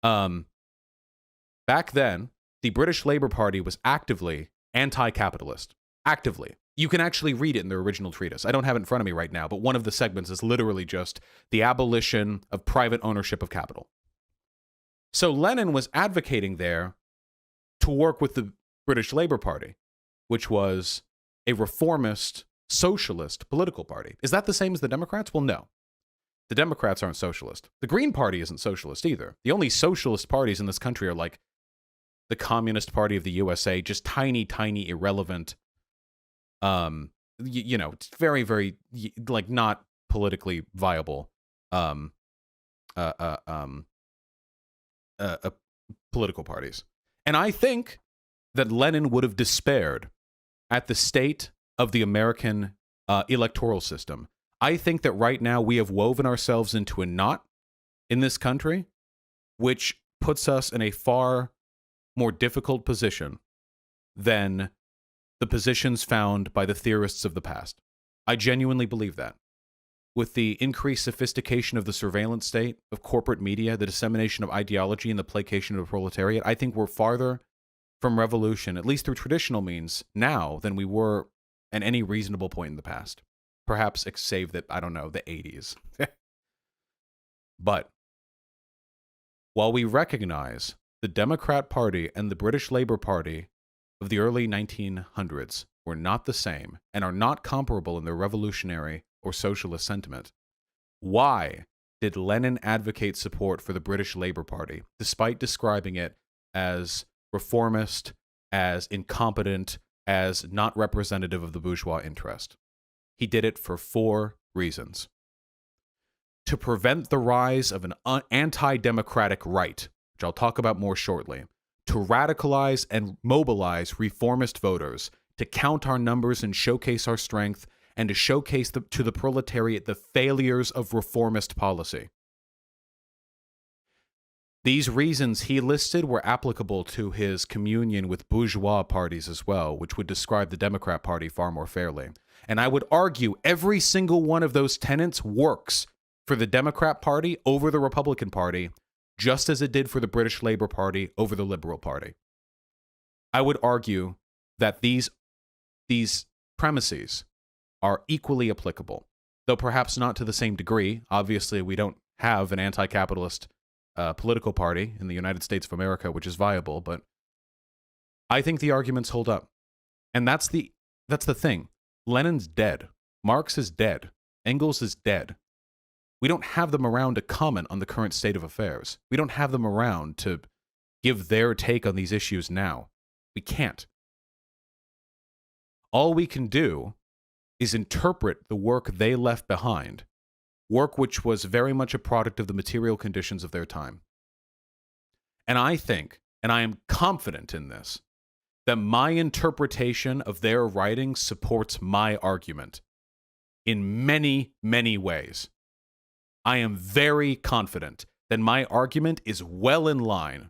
Speaker 1: back then, the British Labour Party was actively anti-capitalist. Actively. You can actually read it in their original treatise. I don't have it in front of me right now, but one of the segments is literally just the abolition of private ownership of capital. So Lenin was advocating there to work with the British Labour Party, which was a reformist socialist political party. Is that the same as the Democrats? Well, no. The Democrats aren't socialist. The Green Party isn't socialist either. The only socialist parties in this country are like the Communist Party of the USA, just tiny, tiny, irrelevant, it's very, very, like, not politically viable political parties. And I think that Lenin would have despaired at the state of the American electoral system. I think that right now we have woven ourselves into a knot in this country, which puts us in a far more difficult position than the positions found by the theorists of the past. I genuinely believe that. With the increased sophistication of the surveillance state, of corporate media, the dissemination of ideology, and the placation of the proletariat, I think we're farther from revolution, at least through traditional means, now than we were at any reasonable point in the past. Perhaps save that, I don't know, the 80s. But while we recognize the Democrat Party and the British Labour Party of the early 1900s were not the same and are not comparable in their revolutionary or socialist sentiment, why did Lenin advocate support for the British Labour Party, despite describing it as reformist, as incompetent, as not representative of the bourgeois interest? He did it for 4 reasons. To prevent the rise of an anti-democratic right, which I'll talk about more shortly, to radicalize and mobilize reformist voters, to count our numbers and showcase our strength, and to showcase to the proletariat the failures of reformist policy. These reasons he listed were applicable to his communion with bourgeois parties as well, which would describe the Democrat Party far more fairly. And I would argue every single one of those tenets works for the Democrat Party over the Republican Party, just as it did for the British Labour Party over the Liberal Party. I would argue that these premises are equally applicable, though perhaps not to the same degree. Obviously, we don't have an anti-capitalist political party in the United States of America which is viable, but I think the arguments hold up. And that's the thing. Lenin's dead. Marx is dead. Engels is dead. We don't have them around to comment on the current state of affairs. We don't have them around to give their take on these issues now. We can't. All we can do is interpret the work they left behind, work which was very much a product of the material conditions of their time. And I think, and I am confident in this, that my interpretation of their writings supports my argument in many, many ways. I am very confident that my argument is well in line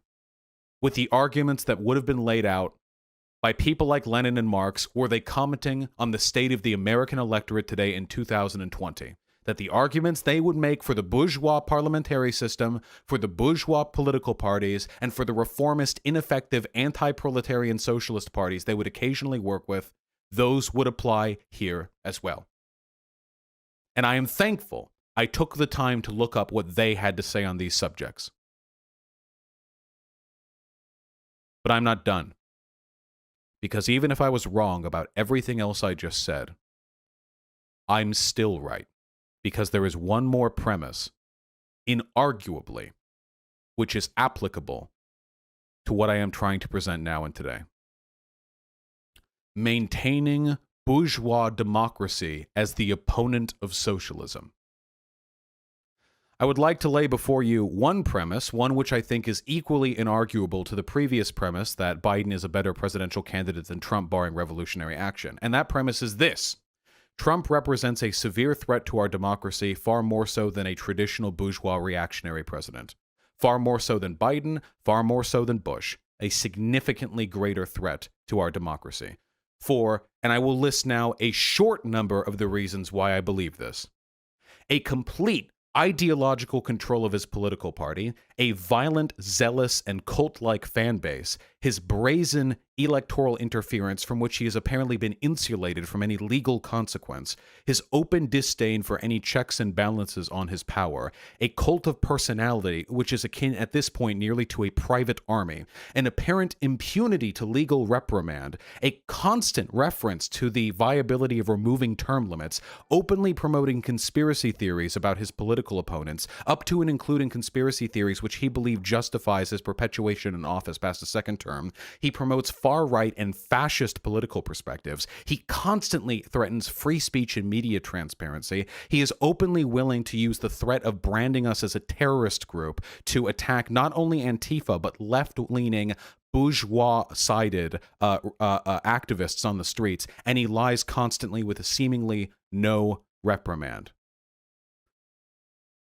Speaker 1: with the arguments that would have been laid out by people like Lenin and Marx were they commenting on the state of the American electorate today in 2020. That the arguments they would make for the bourgeois parliamentary system, for the bourgeois political parties, and for the reformist, ineffective, anti-proletarian socialist parties they would occasionally work with, those would apply here as well. And I am thankful I took the time to look up what they had to say on these subjects. But I'm not done. Because even if I was wrong about everything else I just said, I'm still right. Because there is one more premise, inarguably, which is applicable to what I am trying to present now and today. Maintaining bourgeois democracy as the opponent of socialism. I would like to lay before you one premise, one which I think is equally inarguable to the previous premise that Biden is a better presidential candidate than Trump barring revolutionary action. And that premise is this. Trump represents a severe threat to our democracy, far more so than a traditional bourgeois reactionary president. Far more so than Biden, far more so than Bush. A significantly greater threat to our democracy. And I will list now a short number of the reasons why I believe this. A complete ideological control of his political party, a violent, zealous, and cult-like fan base, his brazen electoral interference from which he has apparently been insulated from any legal consequence, his open disdain for any checks and balances on his power, a cult of personality which is akin at this point nearly to a private army, an apparent impunity to legal reprimand, a constant reference to the viability of removing term limits, openly promoting conspiracy theories about his political opponents, up to and including conspiracy theories which he believed justifies his perpetuation in office past a second term. He promotes far-right and fascist political perspectives. He constantly threatens free speech and media transparency. He is openly willing to use the threat of branding us as a terrorist group to attack not only Antifa, but left-leaning, bourgeois-sided activists on the streets, and he lies constantly with seemingly no reprimand.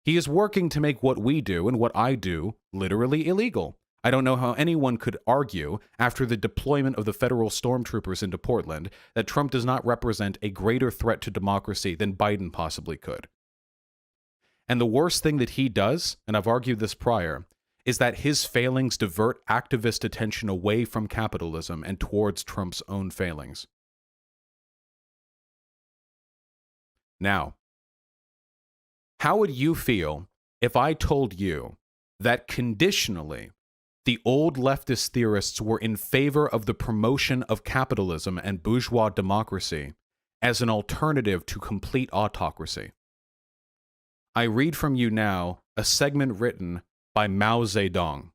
Speaker 1: He is working to make what we do and what I do literally illegal. I don't know how anyone could argue, after the deployment of the federal stormtroopers into Portland, that Trump does not represent a greater threat to democracy than Biden possibly could. And the worst thing that he does, and I've argued this prior, is that his failings divert activist attention away from capitalism and towards Trump's own failings. Now, how would you feel if I told you that conditionally the old leftist theorists were in favor of the promotion of capitalism and bourgeois democracy as an alternative to complete autocracy? I read from you now a segment written by Mao Zedong.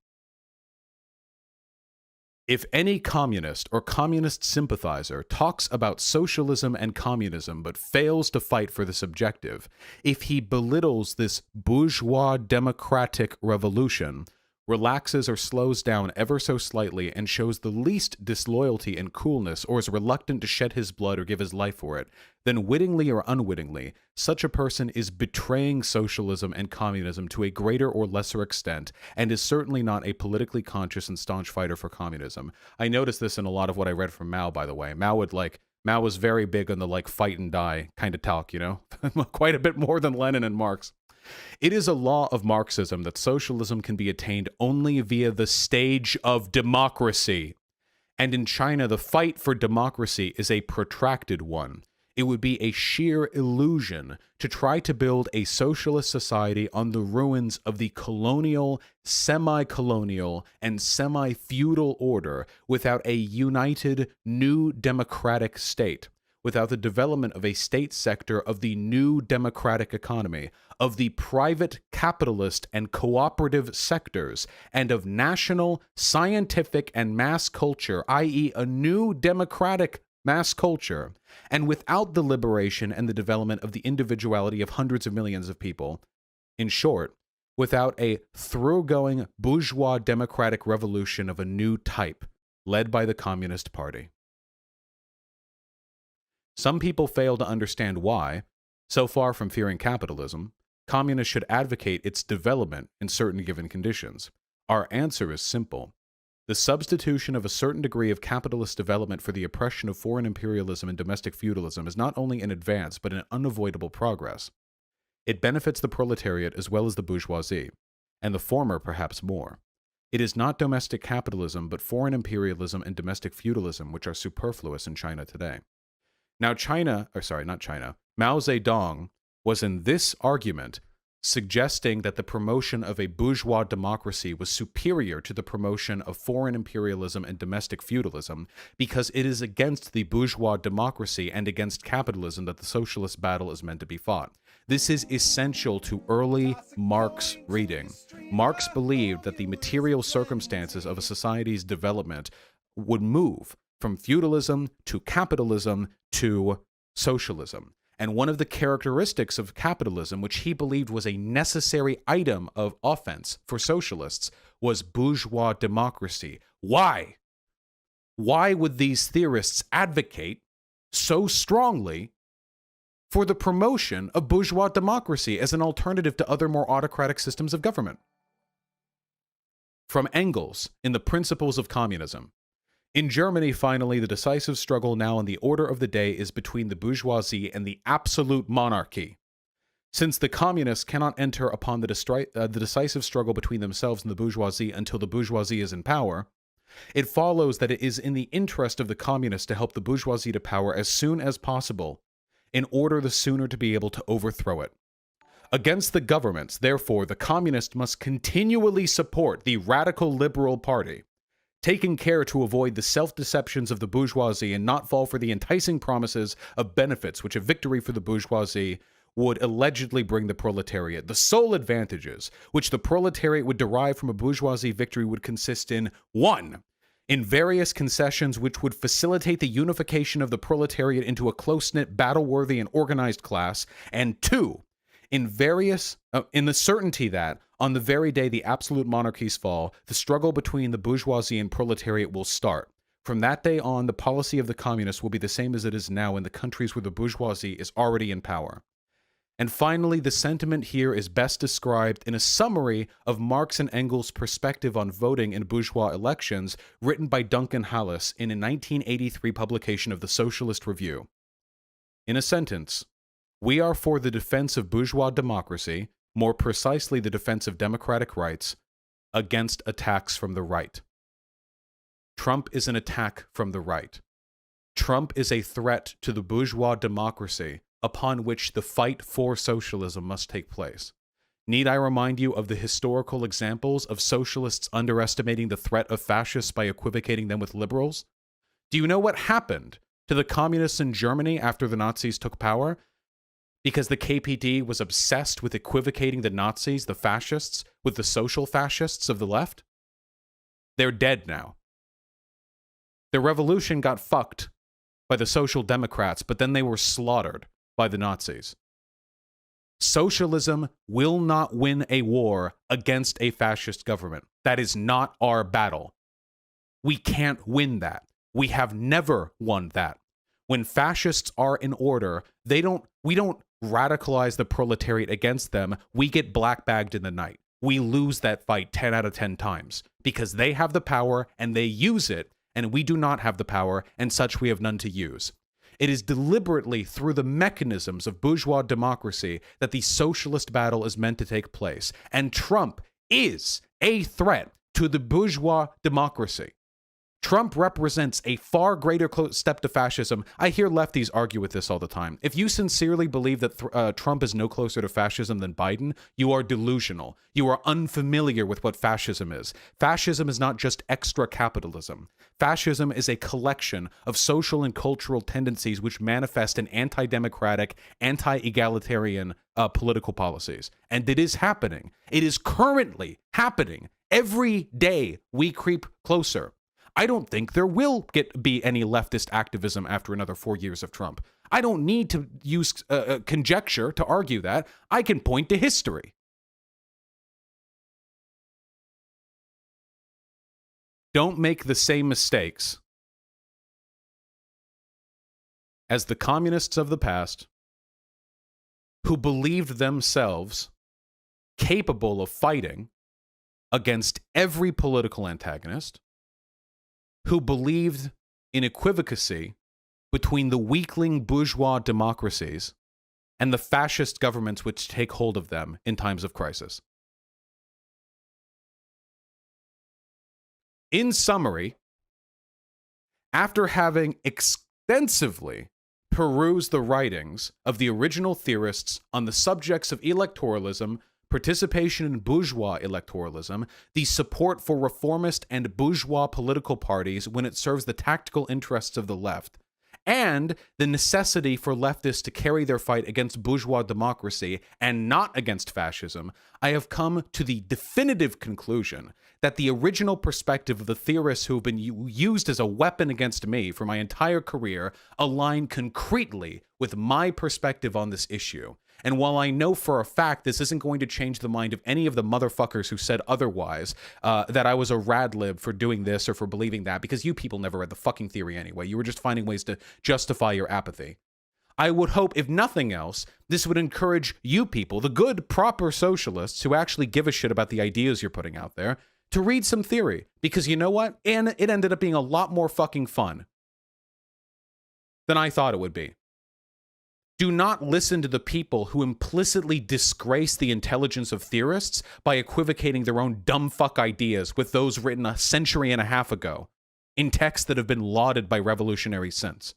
Speaker 1: If any communist or communist sympathizer talks about socialism and communism but fails to fight for this objective, if he belittles this bourgeois democratic revolution, relaxes or slows down ever so slightly, and shows the least disloyalty and coolness, or is reluctant to shed his blood or give his life for it, then wittingly or unwittingly, such a person is betraying socialism and communism to a greater or lesser extent, and is certainly not a politically conscious and staunch fighter for communism. I noticed this in a lot of what I read from Mao, by the way. Mao was very big on the fight and die kind of talk, you know? Quite a bit more than Lenin and Marx. It is a law of Marxism that socialism can be attained only via the stage of democracy. And in China, the fight for democracy is a protracted one. It would be a sheer illusion to try to build a socialist society on the ruins of the colonial, semi-colonial, and semi-feudal order without a united new democratic state, without the development of a state sector of the new democratic economy, of the private capitalist and cooperative sectors, and of national, scientific, and mass culture, i.e. a new democratic mass culture, and without the liberation and the development of the individuality of hundreds of millions of people. In short, without a thoroughgoing bourgeois democratic revolution of a new type, led by the Communist Party. Some people fail to understand why, so far from fearing capitalism, communists should advocate its development in certain given conditions. Our answer is simple. The substitution of a certain degree of capitalist development for the oppression of foreign imperialism and domestic feudalism is not only an advance, but an unavoidable progress. It benefits the proletariat as well as the bourgeoisie, and the former perhaps more. It is not domestic capitalism, but foreign imperialism and domestic feudalism which are superfluous in China today. Now Mao Zedong was in this argument suggesting that the promotion of a bourgeois democracy was superior to the promotion of foreign imperialism and domestic feudalism because it is against the bourgeois democracy and against capitalism that the socialist battle is meant to be fought. This is essential to early Marx reading. Marx believed that the material circumstances of a society's development would move from feudalism to capitalism to socialism. And one of the characteristics of capitalism, which he believed was a necessary item of offense for socialists, was bourgeois democracy. Why? Why would these theorists advocate so strongly for the promotion of bourgeois democracy as an alternative to other more autocratic systems of government? From Engels in The Principles of Communism. In Germany, finally, the decisive struggle now on the order of the day is between the bourgeoisie and the absolute monarchy. Since the communists cannot enter upon the decisive struggle between themselves and the bourgeoisie until the bourgeoisie is in power, it follows that it is in the interest of the communists to help the bourgeoisie to power as soon as possible, in order the sooner to be able to overthrow it. Against the governments, therefore, the communists must continually support the radical liberal party, taking care to avoid the self-deceptions of the bourgeoisie and not fall for the enticing promises of benefits which a victory for the bourgeoisie would allegedly bring the proletariat. The sole advantages which the proletariat would derive from a bourgeoisie victory would consist in 1. In various concessions which would facilitate the unification of the proletariat into a close-knit, battle-worthy, and organized class, and 2. In the certainty that, on the very day the absolute monarchies fall, the struggle between the bourgeoisie and proletariat will start. From that day on, the policy of the communists will be the same as it is now in the countries where the bourgeoisie is already in power. And finally, the sentiment here is best described in a summary of Marx and Engels' perspective on voting in bourgeois elections, written by Duncan Hallis in a 1983 publication of the Socialist Review. In a sentence, we are for the defense of bourgeois democracy, more precisely the defense of democratic rights, against attacks from the right. Trump is an attack from the right. Trump is a threat to the bourgeois democracy upon which the fight for socialism must take place. Need I remind you of the historical examples of socialists underestimating the threat of fascists by equivocating them with liberals? Do you know what happened to the communists in Germany after the Nazis took power? Because the KPD was obsessed with equivocating the Nazis, the fascists, with the social fascists of the left? They're dead now. The revolution got fucked by the Social Democrats, but then they were slaughtered by the Nazis. Socialism will not win a war against a fascist government. That is not our battle. We can't win that. We have never won that. When fascists are in order, we don't radicalize the proletariat against them. We get black-bagged in the night. We lose that fight 10 out of 10 times because they have the power and they use it, and we do not have the power, and such we have none to use. It is deliberately through the mechanisms of bourgeois democracy that the socialist battle is meant to take place. And Trump is a threat to the bourgeois democracy. Trump represents a far greater step to fascism. I hear lefties argue with this all the time. If you sincerely believe that Trump is no closer to fascism than Biden, you are delusional. You are unfamiliar with what fascism is. Fascism is not just extra capitalism. Fascism is a collection of social and cultural tendencies which manifest in anti-democratic, anti-egalitarian political policies. And it is happening. It is currently happening. Every day we creep closer. I don't think there will be any leftist activism after another 4 years of Trump. I don't need to use conjecture to argue that. I can point to history. Don't make the same mistakes as the communists of the past who believed themselves capable of fighting against every political antagonist, who believed in equivocacy between the weakling bourgeois democracies and the fascist governments which take hold of them in times of crisis. In summary, after having extensively perused the writings of the original theorists on the subjects of electoralism, participation in bourgeois electoralism, the support for reformist and bourgeois political parties when it serves the tactical interests of the left, and the necessity for leftists to carry their fight against bourgeois democracy and not against fascism, I have come to the definitive conclusion that the original perspective of the theorists who have been used as a weapon against me for my entire career align concretely with my perspective on this issue. And while I know for a fact this isn't going to change the mind of any of the motherfuckers who said otherwise, that I was a rad lib for doing this or for believing that, because you people never read the fucking theory anyway. You were just finding ways to justify your apathy. I would hope, if nothing else, this would encourage you people, the good, proper socialists who actually give a shit about the ideas you're putting out there, to read some theory. Because you know what? And it ended up being a lot more fucking fun than I thought it would be. Do not listen to the people who implicitly disgrace the intelligence of theorists by equivocating their own dumb fuck ideas with those written a century and a half ago in texts that have been lauded by revolutionaries since.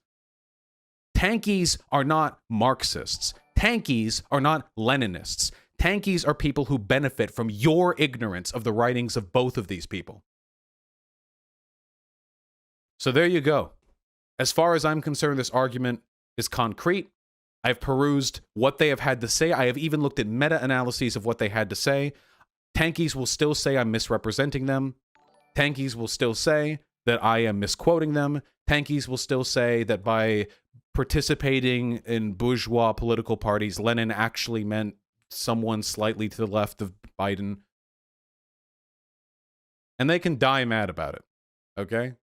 Speaker 1: Tankies are not Marxists. Tankies are not Leninists. Tankies are people who benefit from your ignorance of the writings of both of these people. So there you go. As far as I'm concerned, this argument is concrete. I've perused what they have had to say. I have even looked at meta-analyses of what they had to say. Tankies will still say I'm misrepresenting them. Tankies will still say that I am misquoting them. Tankies will still say that by participating in bourgeois political parties, Lenin actually meant someone slightly to the left of Biden. And they can die mad about it, okay?